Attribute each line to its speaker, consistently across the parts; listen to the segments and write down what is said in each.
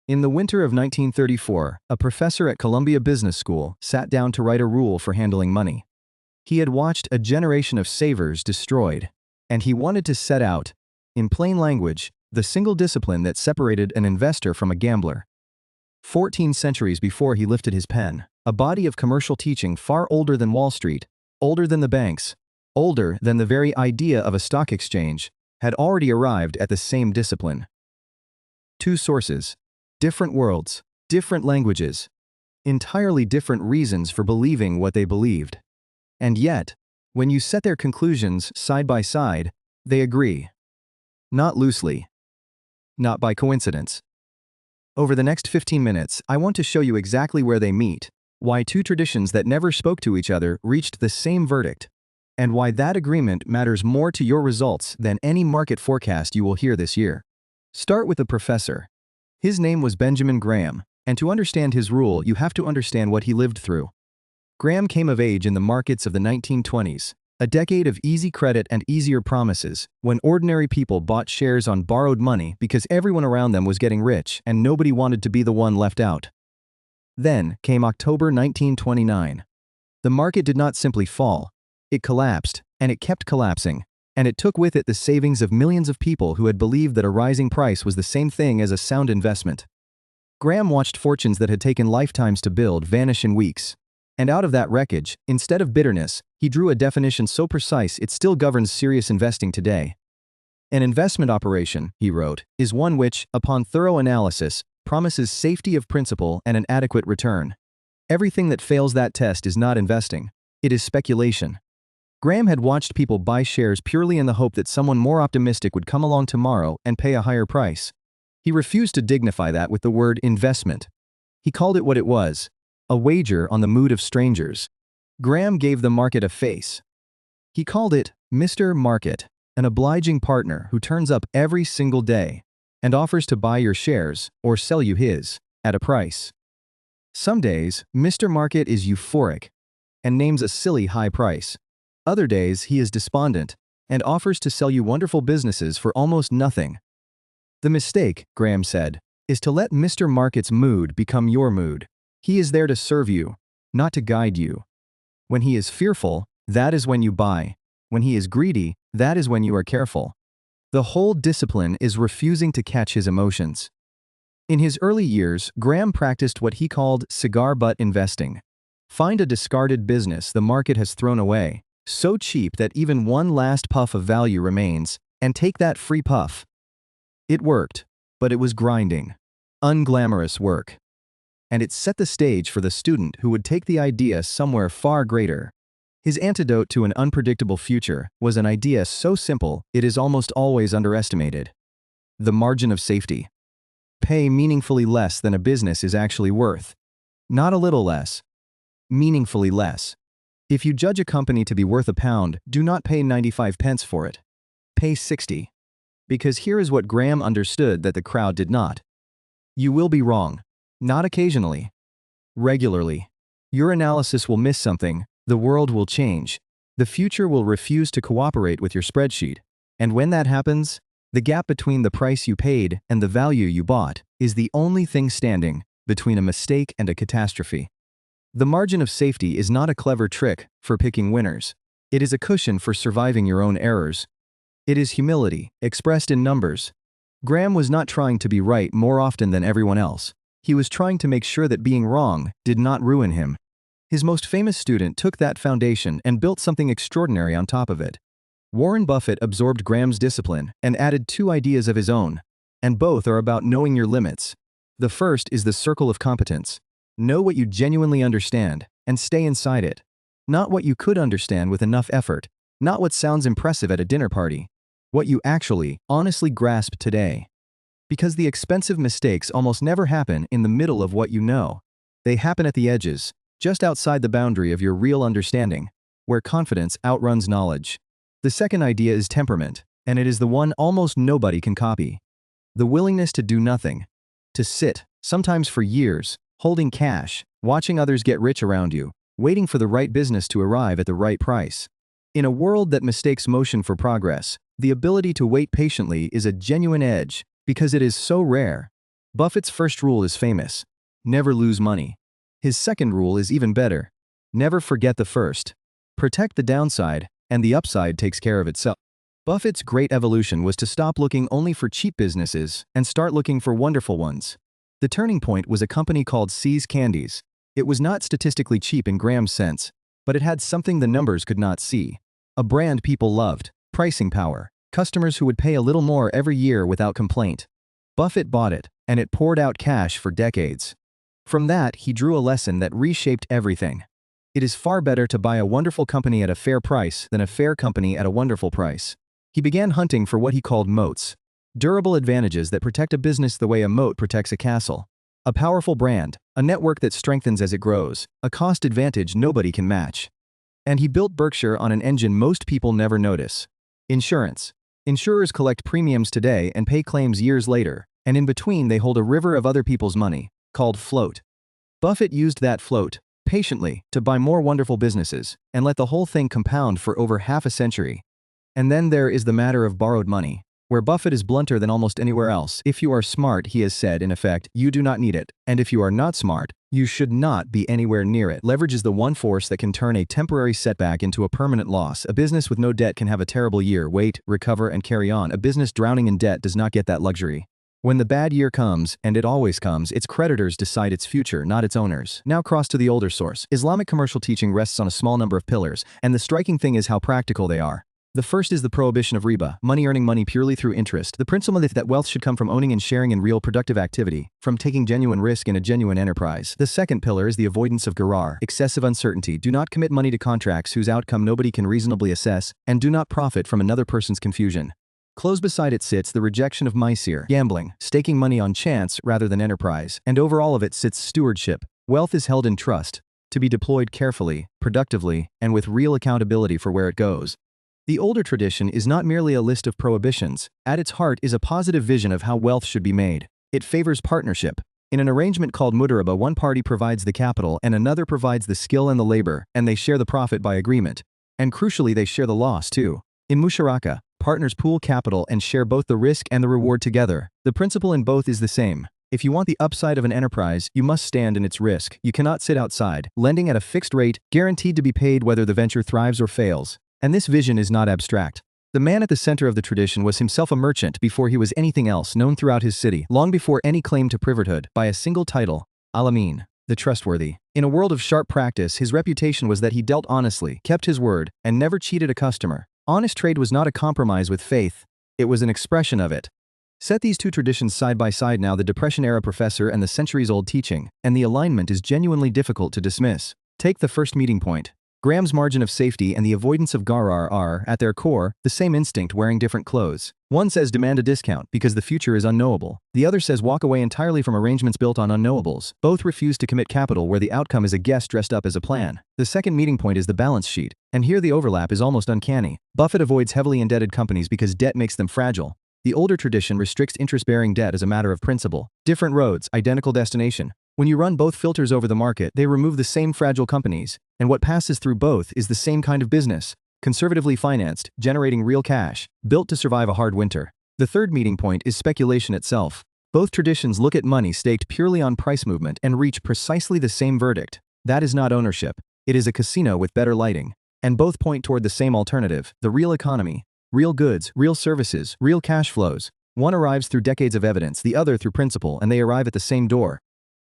Speaker 1: In the winter of 1934, a professor at Columbia Business School sat down to write a rule for handling money. He had watched a generation of savers destroyed, and he wanted to set out, in plain language, the single discipline that separated an investor from a gambler. 14 centuries before he lifted his pen, a body of commercial teaching far older than Wall Street, older than the banks, older than the very idea of a stock exchange, had already arrived at the same discipline. Two sources, different worlds, different languages, entirely different reasons for believing what they believed. And yet, when you set their conclusions side by side, they agree. Not loosely. Not by coincidence. Over the next 15 minutes, I want to show you exactly where they meet, why two traditions that never spoke to each other reached the same verdict, and why that agreement matters more to your results than any market forecast you will hear this year. Start with the professor. His name was Benjamin Graham, and to understand his rule, you have to understand what he lived through. Graham came of age in the markets of the 1920s, a decade of easy credit and easier promises, when ordinary people bought shares on borrowed money because everyone around them was getting rich and nobody wanted to be the one left out. Then came October 1929. The market did not simply fall, it collapsed, and it kept collapsing, and it took with it the savings of millions of people who had believed that a rising price was the same thing as a sound investment. Graham watched fortunes that had taken lifetimes to build vanish in weeks. And out of that wreckage, instead of bitterness, he drew a definition so precise it still governs serious investing today. An investment operation, he wrote, is one which, upon thorough analysis, promises safety of principal and an adequate return. Everything that fails that test is not investing. It is speculation. Graham had watched people buy shares purely in the hope that someone more optimistic would come along tomorrow and pay a higher price. He refused to dignify that with the word investment. He called it what it was, a wager on the mood of strangers. Graham gave the market a face. He called it Mr. Market, an obliging partner who turns up every single day and offers to buy your shares or sell you his at a price. Some days, Mr. Market is euphoric and names a silly high price. Other days, he is despondent and offers to sell you wonderful businesses for almost nothing. The mistake, Graham said, is to let Mr. Market's mood become your mood. He is there to serve you, not to guide you. When he is fearful, that is when you buy. When he is greedy, that is when you are careful. The whole discipline is refusing to catch his emotions. In his early years, Graham practiced what he called cigar butt investing. Find a discarded business the market has thrown away, so cheap that even one last puff of value remains, and take that free puff. It worked, but it was grinding, unglamorous work. And it set the stage for the student who would take the idea somewhere far greater. His antidote to an unpredictable future was an idea so simple it is almost always underestimated. The margin of safety. Pay meaningfully less than a business is actually worth. Not a little less. Meaningfully less. If you judge a company to be worth £1, do not pay 95 pence for it. Pay 60. Because here is what Graham understood that the crowd did not. You will be wrong. Not occasionally. Regularly. Your analysis will miss something, the world will change, the future will refuse to cooperate with your spreadsheet, and when that happens, the gap between the price you paid and the value you bought is the only thing standing between a mistake and a catastrophe. The margin of safety is not a clever trick for picking winners. It is a cushion for surviving your own errors. It is humility, expressed in numbers. Graham was not trying to be right more often than everyone else. He was trying to make sure that being wrong did not ruin him. His most famous student took that foundation and built something extraordinary on top of it. Warren Buffett absorbed Graham's discipline and added two ideas of his own, and both are about knowing your limits. The first is the circle of competence. Know what you genuinely understand, and stay inside it. Not what you could understand with enough effort, not what sounds impressive at a dinner party. What you actually, honestly grasp today. Because the expensive mistakes almost never happen in the middle of what you know. They happen at the edges, just outside the boundary of your real understanding, where confidence outruns knowledge. The second idea is temperament, and it is the one almost nobody can copy. The willingness to do nothing. To sit, sometimes for years, holding cash, watching others get rich around you, waiting for the right business to arrive at the right price. In a world that mistakes motion for progress, the ability to wait patiently is a genuine edge, because it is so rare. Buffett's first rule is famous: never lose money. His second rule is even better: never forget the first. Protect the downside, and the upside takes care of itself. Buffett's great evolution was to stop looking only for cheap businesses and start looking for wonderful ones. The turning point was a company called See's Candies. It was not statistically cheap in Graham's sense, but it had something the numbers could not see. A brand people loved, pricing power, customers who would pay a little more every year without complaint. Buffett bought it, and it poured out cash for decades. From that, he drew a lesson that reshaped everything. It is far better to buy a wonderful company at a fair price than a fair company at a wonderful price. He began hunting for what he called moats, durable advantages that protect a business the way a moat protects a castle. A powerful brand, a network that strengthens as it grows, a cost advantage nobody can match. And he built Berkshire on an engine most people never notice: insurance. Insurers collect premiums today and pay claims years later, and in between they hold a river of other people's money, called float. Buffett used that float, patiently, to buy more wonderful businesses, and let the whole thing compound for over half a century. And then there is the matter of borrowed money, where Buffett is blunter than almost anywhere else. If you are smart, he has said, in effect, you do not need it, and if you are not smart, you should not be anywhere near it. Leverage is the one force that can turn a temporary setback into a permanent loss. A business with no debt can have a terrible year, wait, recover, and carry on. A business drowning in debt does not get that luxury. When the bad year comes, and it always comes, its creditors decide its future, not its owners. Now cross to the older source. Islamic commercial teaching rests on a small number of pillars, and the striking thing is how practical they are. The first is the prohibition of riba, money earning money purely through interest. The principle that wealth should come from owning and sharing in real productive activity, from taking genuine risk in a genuine enterprise. The second pillar is the avoidance of gharar, excessive uncertainty. Do not commit money to contracts whose outcome nobody can reasonably assess, and do not profit from another person's confusion. Close beside it sits the rejection of maisir, gambling, staking money on chance rather than enterprise, and over all of it sits stewardship. Wealth is held in trust, to be deployed carefully, productively, and with real accountability for where it goes. The older tradition is not merely a list of prohibitions. At its heart is a positive vision of how wealth should be made. It favors partnership. In an arrangement called mudaraba, one party provides the capital and another provides the skill and the labor, and they share the profit by agreement. And crucially, they share the loss too. In musharaka, partners pool capital and share both the risk and the reward together. The principle in both is the same. If you want the upside of an enterprise, you must stand in its risk. You cannot sit outside, lending at a fixed rate, guaranteed to be paid whether the venture thrives or fails. And this vision is not abstract. The man at the center of the tradition was himself a merchant before he was anything else, known throughout his city, long before any claim to privatehood, by a single title: Al-Amin, the trustworthy. In a world of sharp practice, his reputation was that he dealt honestly, kept his word, and never cheated a customer. Honest trade was not a compromise with faith, it was an expression of it. Set these two traditions side by side now, the Depression-era professor and the centuries-old teaching, and the alignment is genuinely difficult to dismiss. Take the first meeting point. Graham's margin of safety and the avoidance of gharar are, at their core, the same instinct wearing different clothes. One says demand a discount because the future is unknowable. The other says walk away entirely from arrangements built on unknowables. Both refuse to commit capital where the outcome is a guess dressed up as a plan. The second meeting point is the balance sheet, and here the overlap is almost uncanny. Buffett avoids heavily indebted companies because debt makes them fragile. The older tradition restricts interest-bearing debt as a matter of principle. Different roads, identical destination. When you run both filters over the market, they remove the same fragile companies, and what passes through both is the same kind of business, conservatively financed, generating real cash, built to survive a hard winter. The third meeting point is speculation itself. Both traditions look at money staked purely on price movement and reach precisely the same verdict. That is not ownership. It is a casino with better lighting. And both point toward the same alternative: the real economy. Real goods, real services, real cash flows. One arrives through decades of evidence, the other through principle, and they arrive at the same door.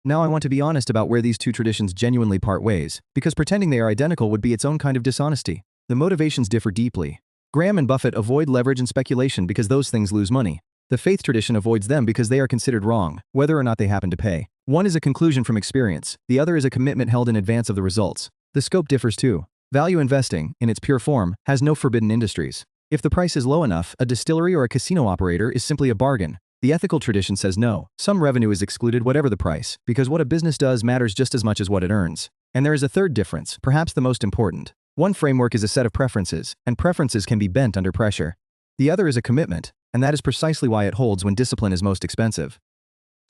Speaker 1: Now I want to be honest about where these two traditions genuinely part ways, because pretending they are identical would be its own kind of dishonesty. The motivations differ deeply. Graham and Buffett avoid leverage and speculation because those things lose money. The faith tradition avoids them because they are considered wrong, whether or not they happen to pay. One is a conclusion from experience, the other is a commitment held in advance of the results. The scope differs too. Value investing, in its pure form, has no forbidden industries. If the price is low enough, a distillery or a casino operator is simply a bargain. The ethical tradition says no. Some revenue is excluded whatever the price, because what a business does matters just as much as what it earns. And there is a third difference, perhaps the most important. One framework is a set of preferences, and preferences can be bent under pressure. The other is a commitment, and that is precisely why it holds when discipline is most expensive.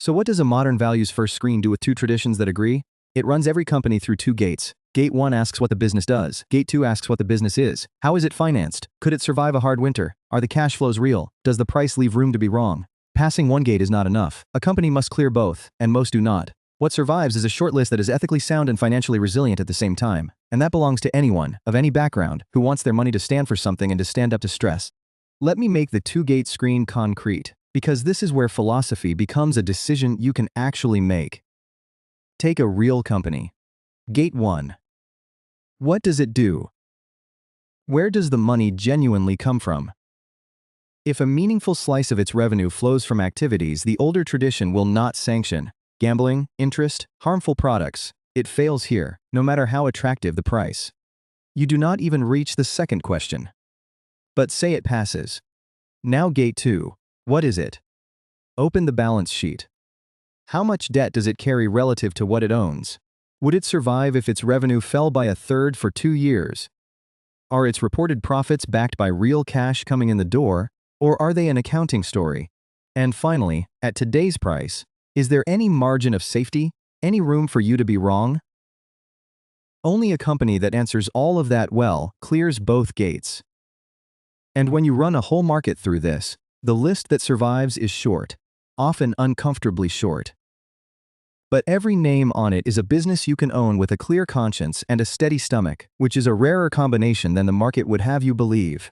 Speaker 1: So what does a modern values-first screen do with two traditions that agree? It runs every company through two gates. Gate 1 asks what the business does. Gate 2 asks what the business is. How is it financed? Could it survive a hard winter? Are the cash flows real? Does the price leave room to be wrong? Passing one gate is not enough. A company must clear both, and most do not. What survives is a short list that is ethically sound and financially resilient at the same time, and that belongs to anyone, of any background, who wants their money to stand for something and to stand up to stress. Let me make the two-gate screen concrete, because this is where philosophy becomes a decision you can actually make. Take a real company. Gate 1. What does it do? Where does the money genuinely come from? If a meaningful slice of its revenue flows from activities the older tradition will not sanction, gambling, interest, harmful products, it fails here, no matter how attractive the price. You do not even reach the second question. But say it passes. Now gate 2. What is it? Open the balance sheet. How much debt does it carry relative to what it owns? Would it survive if its revenue fell by a third for 2 years? Are its reported profits backed by real cash coming in the door, or are they an accounting story? And finally, at today's price, is there any margin of safety, any room for you to be wrong? Only a company that answers all of that well clears both gates. And when you run a whole market through this, the list that survives is short, often uncomfortably short. But every name on it is a business you can own with a clear conscience and a steady stomach, which is a rarer combination than the market would have you believe.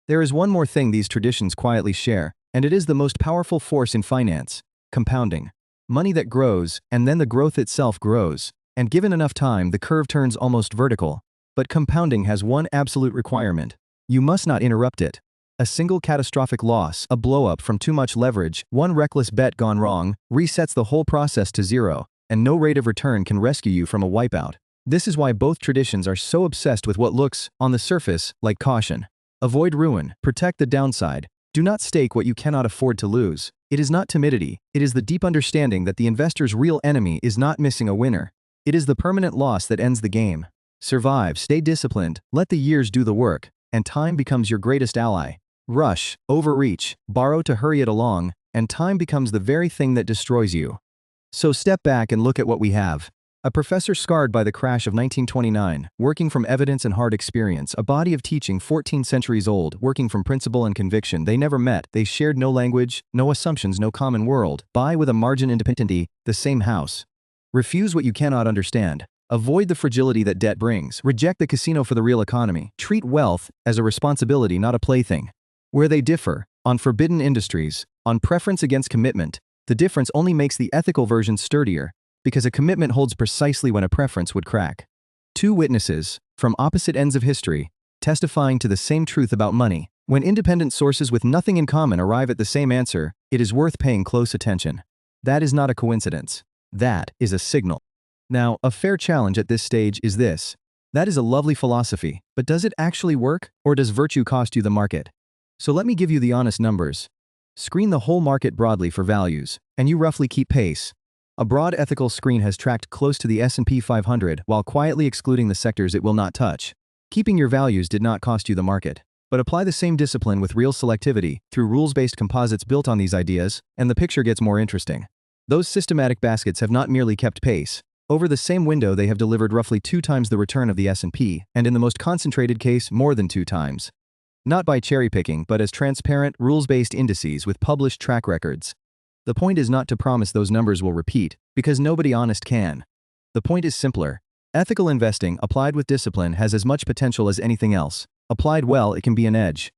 Speaker 1: There is one more thing these traditions quietly share, and it is the most powerful force in finance: compounding. Money that grows, and then the growth itself grows, and given enough time the curve turns almost vertical. But compounding has one absolute requirement: you must not interrupt it. A single catastrophic loss, a blow-up from too much leverage, one reckless bet gone wrong, resets the whole process to zero, and no rate of return can rescue you from a wipeout. This is why both traditions are so obsessed with what looks, on the surface, like caution. Avoid ruin, protect the downside, do not stake what you cannot afford to lose. It is not timidity, it is the deep understanding that the investor's real enemy is not missing a winner. It is the permanent loss that ends the game. Survive, stay disciplined, let the years do the work, and time becomes your greatest ally. Rush, overreach, borrow to hurry it along, and time becomes the very thing that destroys you. So step back and look at what we have. A professor scarred by the crash of 1929, working from evidence and hard experience, a body of teaching 14 centuries old, working from principle and conviction. They never met, they shared no language, no assumptions, no common world. Buy with a margin independently, the same house. Refuse what you cannot understand. Avoid the fragility that debt brings. Reject the casino for the real economy. Treat wealth as a responsibility, not a plaything. Where they differ, on forbidden industries, on preference against commitment, the difference only makes the ethical version sturdier, because a commitment holds precisely when a preference would crack. Two witnesses, from opposite ends of history, testifying to the same truth about money. When independent sources with nothing in common arrive at the same answer, it is worth paying close attention. That is not a coincidence. That is a signal. Now, a fair challenge at this stage is this. That is a lovely philosophy, but does it actually work, or does virtue cost you the market? So let me give you the honest numbers. Screen the whole market broadly for values, and you roughly keep pace. A broad ethical screen has tracked close to the S&P 500 while quietly excluding the sectors it will not touch. Keeping your values did not cost you the market. But apply the same discipline with real selectivity through rules-based composites built on these ideas, and the picture gets more interesting. Those systematic baskets have not merely kept pace. Over the same window they have delivered roughly 2 times the return of the S&P, and in the most concentrated case more than 2 times. Not by cherry-picking, but as transparent, rules-based indices with published track records. The point is not to promise those numbers will repeat, because nobody honest can. The point is simpler. Ethical investing, applied with discipline, has as much potential as anything else. Applied well, it can be an edge.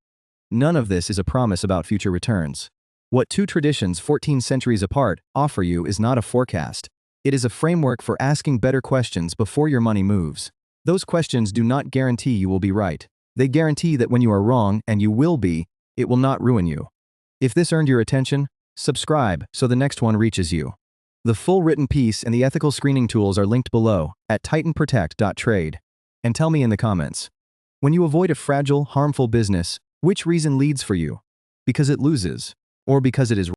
Speaker 1: None of this is a promise about future returns. What two traditions 14 centuries apart offer you is not a forecast. It is a framework for asking better questions before your money moves. Those questions do not guarantee you will be right. They guarantee that when you are wrong, and you will be, it will not ruin you. If this earned your attention, subscribe so the next one reaches you. The full written piece and the ethical screening tools are linked below at titanprotect.trade. And tell me in the comments. When you avoid a fragile, harmful business, which reason leads for you? Because it loses, or because it is